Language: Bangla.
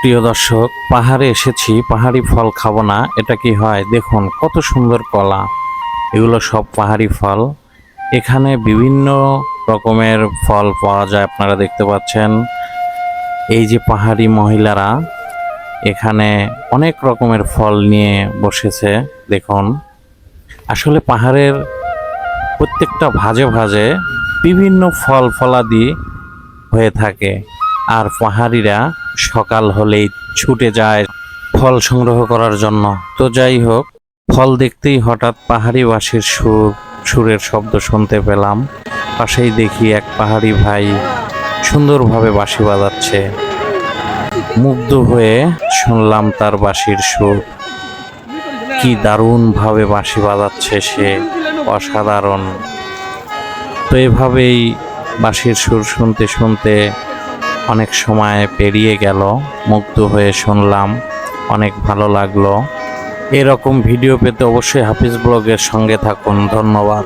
প্রিয় দর্শক, পাহাড়ে এসেছি, পাহাড়ি ফল খাবো না এটা কি হয়? দেখুন কত সুন্দর কলা, এগুলো সব পাহাড়ি ফল। এখানে বিভিন্ন রকমের ফল পাওয়া যায়, আপনারা দেখতে পাচ্ছেন। এই যে পাহাড়ি মহিলারা এখানে অনেক রকমের ফল নিয়ে বসেছে, দেখুন। আসলে পাহাড়ের প্রত্যেকটা ভাজে ভাজে বিভিন্ন ফল ফলাদি হয়ে থাকে, আর পাহাড়িরা সকাল হলেই ছুটে যায় ফল সংগ্রহ করার জন্য। তো যাই হোক, ফল দেখতেই হঠাৎ পাহাড়ি বাঁশির সুরের শব্দ শুনতে পেলাম। পাশেই দেখি এক পাহাড়ি ভাই সুন্দরভাবে বাঁশি বাজাচ্ছে। মুগ্ধ হয়ে শুনলাম তার বাঁশির সুর। কি দারুণভাবে বাঁশি বাজাচ্ছে সে, অসাধারণ। তো এভাবেই বাঁশির সুর শুনতে শুনতে অনেক সময় পেরিয়ে গেল, মুগ্ধ হয়ে শুনলাম, অনেক ভালো লাগলো। এরকম ভিডিও পেতে অবশ্যই হাফিজ ব্লগের সঙ্গে থাকুন। ধন্যবাদ।